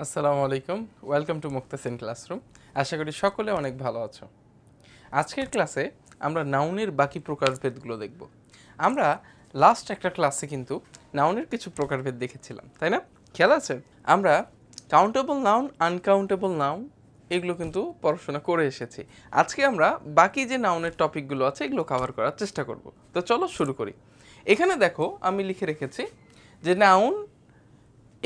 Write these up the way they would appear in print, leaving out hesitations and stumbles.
আসসালামু আলাইকুম welcome to Muktasin classroom. আশা করি সকলে অনেক ভালো আছো। আজকের ক্লাসে আমরা নাউনের বাকি প্রকারভেদগুলো দেখব। আমরা লাস্ট একটা ক্লাসে কিন্তু নাউনের কিছু প্রকারভেদ দেখেছিলাম, তাই না? খেয়াল আছে? আমরা কাউন্টেবল নাউন, আনকাউন্টেবল নাউন এগুলো কিন্তু পড়াশোনা করে এসেছি। আজকে আমরা বাকি যে নাউনের টপিকগুলো আছে এগুলো কভার করার চেষ্টা করব। তো চলো শুরু করি। এখানে দেখো আমি লিখে রেখেছি যে নাউন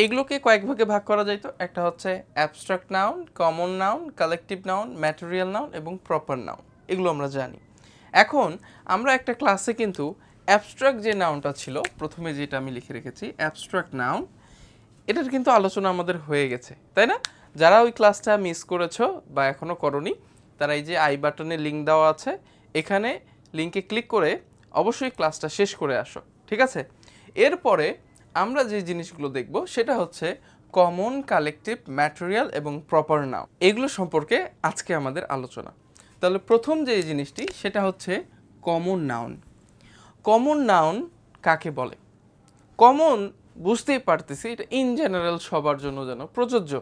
এগুলোকে কয়েক ভাগে ভাগ করা যায়। তো একটা হচ্ছে abstract noun, common noun, collective noun, material noun এবং প্রপার নাউন, এগুলো আমরা জানি। এখন আমরা একটা ক্লাসে কিন্তু অ্যাবস্ট্রাক্ট যে নাউনটা ছিল, প্রথমে যেটা আমি লিখে রেখেছি অ্যাবস্ট্রাক্ট নাউন, এটার কিন্তু আলোচনা আমাদের হয়ে গেছে, তাই না? যারা ওই ক্লাসটা মিস করেছো বা এখনও করনি, তারা এই যে আই বাটনে লিঙ্ক দেওয়া আছে, এখানে লিঙ্কে ক্লিক করে অবশ্যই ক্লাসটা শেষ করে আসো, ঠিক আছে? এরপরে আমরা যে জিনিসগুলো দেখব সেটা হচ্ছে কমন, কালেকটিভ, ম্যাটেরিয়াল এবং প্রপার নাউন, এগুলো সম্পর্কে আজকে আমাদের আলোচনা। তাহলে প্রথম যে জিনিসটি সেটা হচ্ছে কমন নাউন। কমন নাউন কাকে বলে? কমন বুঝতেই পারতেছি, এটা ইন জেনারেল সবার জন্য যেন প্রযোজ্য।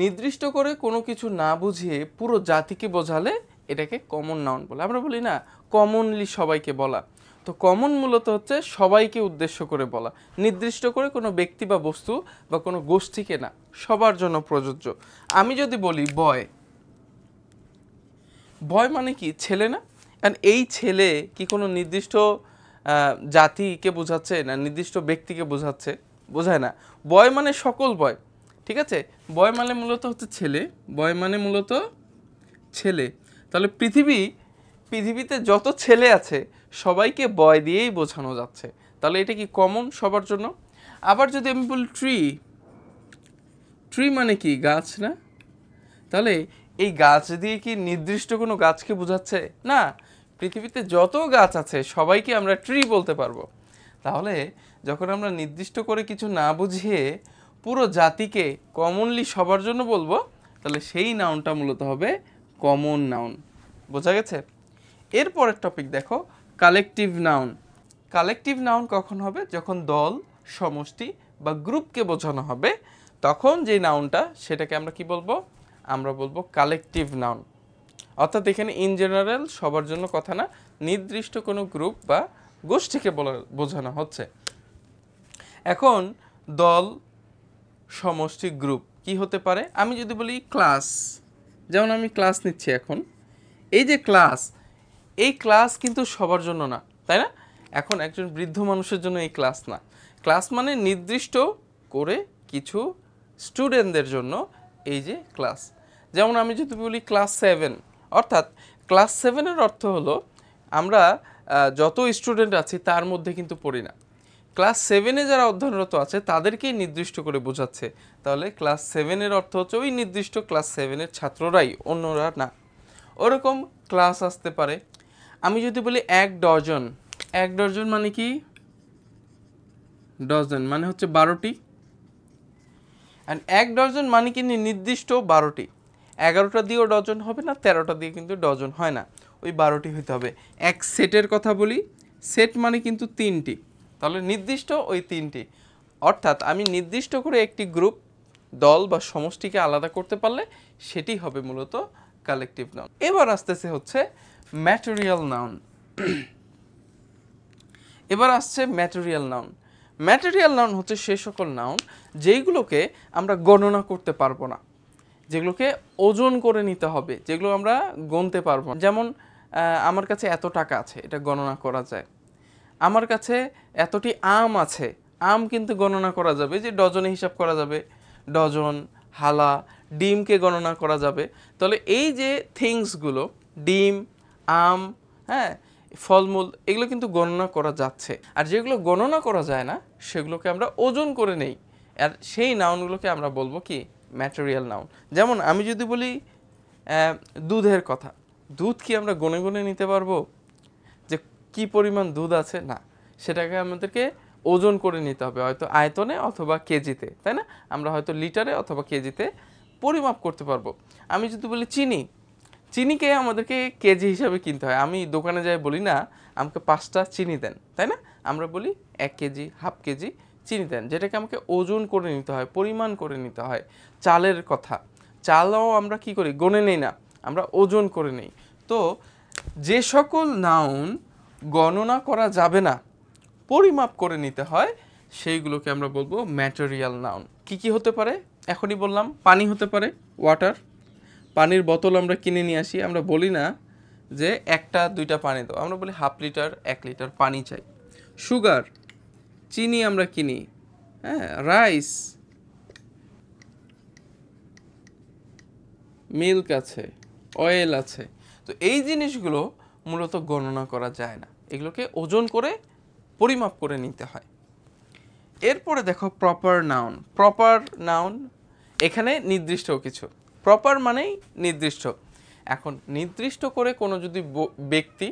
নির্দিষ্ট করে কোনো কিছু না বুঝিয়ে পুরো জাতিকে বোঝালে এটাকে কমন নাউন বলে। আমরা বলি না কমনলি সবাইকে বলা, তো কমন মূলত হচ্ছে সবাইকে উদ্দেশ্য করে বলা, নির্দিষ্ট করে কোনো ব্যক্তি বা বস্তু বা কোনো গোষ্ঠীকে না, সবার জন্য প্রযোজ্য। আমি যদি বলি বয়, বয় মানে কি? ছেলে না? কারণ এই ছেলে কি কোনো নির্দিষ্ট জাতিকে বোঝাচ্ছে না নির্দিষ্ট ব্যক্তিকে বোঝাচ্ছে? বোঝায় না। বয় মানে সকল বয়, ঠিক আছে? বয় মানে মূলত হচ্ছে ছেলে, বয় মানে মূলত ছেলে। তাহলে পৃথিবীতে যত ছেলে আছে সবাইকে বয় দিয়েই বোঝানো যাচ্ছে। তাহলে এটা কি কমন সবার জন্য? আবার যদি আমি বলি ট্রি, ট্রি মানে কি? গাছ না? তাহলে এই গাছ দিয়ে কি নির্দিষ্ট কোনো গাছকে বোঝাচ্ছে? না, পৃথিবীতে যত গাছ আছে সবাইকে আমরা ট্রি বলতে পারবো। তাহলে যখন আমরা নির্দিষ্ট করে কিছু না বুঝিয়ে পুরো জাতিকে কমনলি সবার জন্য বলবো, তাহলে সেই নাউনটা মূলত হবে কমন নাউন। বোঝা গেছে? এরপরের টপিক দেখো কালেকটিভ নাউন। কালেকটিভ নাউন কখন হবে? যখন দল, সমষ্টি বা গ্রুপকে বোঝানো হবে, তখন যে নাউনটা সেটাকে আমরা কি বলবো? আমরা বলবো কালেকটিভ নাউন। অর্থাৎ এখানে ইন জেনারেল সবার জন্য কথা না, নির্দিষ্ট কোনো গ্রুপ বা গোষ্ঠীকে বোঝানো হচ্ছে। এখন দল, সমষ্টি, গ্রুপ কি হতে পারে? আমি যদি বলি ক্লাস, যেমন আমি ক্লাস নিচ্ছি এখন, এই যে ক্লাস, এই ক্লাস কিন্তু সবার জন্য না, তাই না? এখন একজন বৃদ্ধ মানুষের জন্য এই ক্লাস না। ক্লাস মানে নির্দিষ্ট করে কিছু স্টুডেন্টদের জন্য এই যে ক্লাস। যেমন আমি যদি বলি ক্লাস 7, অর্থাৎ ক্লাস 7-এর অর্থ হলো আমরা যত স্টুডেন্ট আছি তার মধ্যে কিন্তু পড়ি না। ক্লাস 7-এ যারা অধ্যয়নরত আছে তাদেরকেই নির্দিষ্ট করে বোঝাচ্ছে। তাহলে ক্লাস 7-এর অর্থ হচ্ছে ওই নির্দিষ্ট ক্লাস 7-এর ছাত্ররাই, অন্যরা না। ওরকম ক্লাস আসতে পারে। আমি যদি বলি এক ডজন, এক ডজন মানে কি? ডজন মানে হচ্ছে 12টি। অ্যান্ড এক ডজন মানে কি নির্দিষ্ট 12টি। 11টা দিয়েও ডজন হবে না, 13টা দিয়ে কিন্তু ডজন হয় না, ওই 12টি হইতে হবে। এক সেটের কথা বলি, সেট মানে কিন্তু 3টি, তাহলে নির্দিষ্ট ওই 3টি। অর্থাৎ আমি নির্দিষ্ট করে একটি গ্রুপ, দল বা সমষ্টিকে আলাদা করতে পারলে সেটি হবে মূলত কালেকটিভ নাউন। এবার আসতেছে হচ্ছে ম্যাটেরিয়াল নাউন। এবার আসছে ম্যাটেরিয়াল নাউন। ম্যাটেরিয়াল নাউন হচ্ছে সে সকল নাউন যেগুলোকে আমরা গণনা করতে পারবো না, যেগুলোকে ওজন করে নিতে হবে, যেগুলো আমরা গুনতে পারবো না। যেমন আমার কাছে এত টাকা আছে, এটা গণনা করা যায়। আমার কাছে এতটি আম আছে, আম কিন্তু গণনা করা যাবে, যে ডজনে হিসাব করা যাবে, ডজন, হালা, ডিমকে গণনা করা যাবে। তাহলে এই যে থিংসগুলো, ডিম, আম, হ্যাঁ, ফলমূল, এগুলো কিন্তু গণনা করা যাচ্ছে। আর যেগুলো গণনা করা যায় না সেগুলোকে আমরা ওজন করে নেই, আর সেই নাউনগুলোকে আমরা বলবো কি? Material noun. যেমন আমি যদি বলি দুধের কথা, দুধ কি আমরা গণে গণে নিতে পারবো যে কি পরিমাণ দুধ আছে? না, সেটাকে আমাদেরকে ওজন করে নিতে হবে, হয়তো আয়তনে অথবা কেজিতে, তাই না? আমরা হয়তো লিটারে অথবা কেজিতে পরিমাপ করতে পারবো। আমি যদি বলি চিনি, চিনিকে আমাদেরকে কেজি হিসাবে কিনতে হয়। আমি দোকানে যাই বলি না আমাকে 5টা চিনি দেন, তাই না? আমরা বলি 1 কেজি, হাফ কেজি চিনি দেন, যেটাকে আমাকে ওজন করে নিতে হয়, পরিমাণ করে নিতে হয়। চালের কথা, চালও আমরা কি করি, গণে নেই না, আমরা ওজন করে নেই। তো যে সকল নাউন গণনা করা যাবে না, পরিমাপ করে নিতে হয়, সেইগুলোকে আমরা বলবো ম্যাটেরিয়াল নাউন। কি কি হতে পারে? এখনই বললাম, পানি হতে পারে, ওয়াটার। পানির বোতল আমরা কিনে নিয়ে আসি, আমরা বলি না যে 1টা 2টা পানি দাও, আমরা বলি 1/2 লিটার 1 লিটার পানি চাই। সুগার, চিনি আমরা কিনি, হ্যাঁ, রাইস, মিল্ক আছে, অয়েল আছে। তো এই জিনিসগুলো মূলত গণনা করা যায় না, এগুলোকে ওজন করে পরিমাপ করে নিতে হয়। এরপরে দেখো প্রপার নাউন। প্রপার নাউন এখানে নির্দিষ্ট কিছু, প্রপার মানেই নির্দিষ্ট। এখন নির্দিষ্ট করে কোনো যদি ব্যক্তি,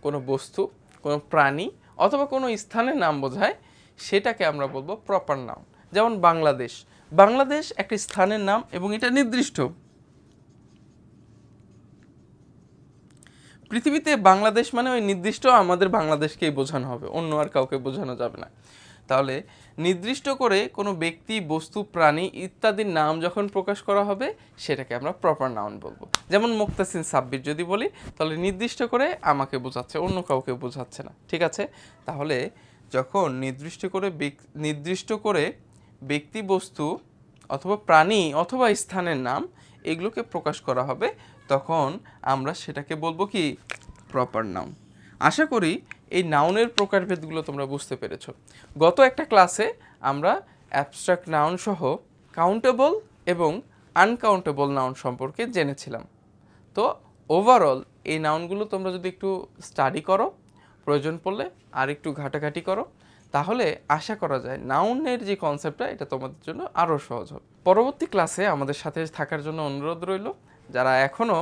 কোনো বস্তু, কোনো প্রাণী অথবা কোনো স্থানের নাম বোঝায়, সেটাকে আমরা বলবো প্রপার নাউন। যেমন বাংলাদেশ, বাংলাদেশ একটি স্থানের নাম এবং এটা নির্দিষ্ট। পৃথিবীতে বাংলাদেশ মানে ওই নির্দিষ্ট আমাদের বাংলাদেশকেই বোঝানো হবে, অন্য আর কাউকে বোঝানো যাবে না। তাহলে নির্দিষ্ট করে কোনো ব্যক্তি, বস্তু, প্রাণী ইত্যাদির নাম যখন প্রকাশ করা হবে, সেটাকে আমরা প্রপার নাউন বলবো। যেমন মুক্তাসিন সাব্বির যদি বলি, তাহলে নির্দিষ্ট করে আমাকে বোঝাচ্ছে, অন্য কাউকে বোঝাচ্ছে না। ঠিক আছে? তাহলে যখন নির্দিষ্ট করে ব্যক্তি, বস্তু অথবা প্রাণী অথবা স্থানের নাম এগুলোকে প্রকাশ করা হবে, তখন আমরা সেটাকে বলবো কি, প্রপার নাউন। আশা করি এই নাউনের প্রকারভেদগুলো তোমরা বুঝতে পেরেছো। গত একটা ক্লাসে আমরা অ্যাবস্ট্রাক্ট নাউন সহ কাউন্টেবল এবং আনকাউন্টেবল নাউন সম্পর্কে জেনেছিলাম। তো ওভারঅল এই নাউনগুলো তোমরা যদি একটু স্টাডি করো, প্রয়োজন পড়লে আর একটু ঘাটাঘাটি করো, তাহলে আশা করা যায় নাউনের যে কনসেপ্টটা, এটা তোমাদের জন্য আরও সহজ হবে। পরবর্তী ক্লাসে আমাদের সাথে থাকার জন্য অনুরোধ রইল। যারা এখনও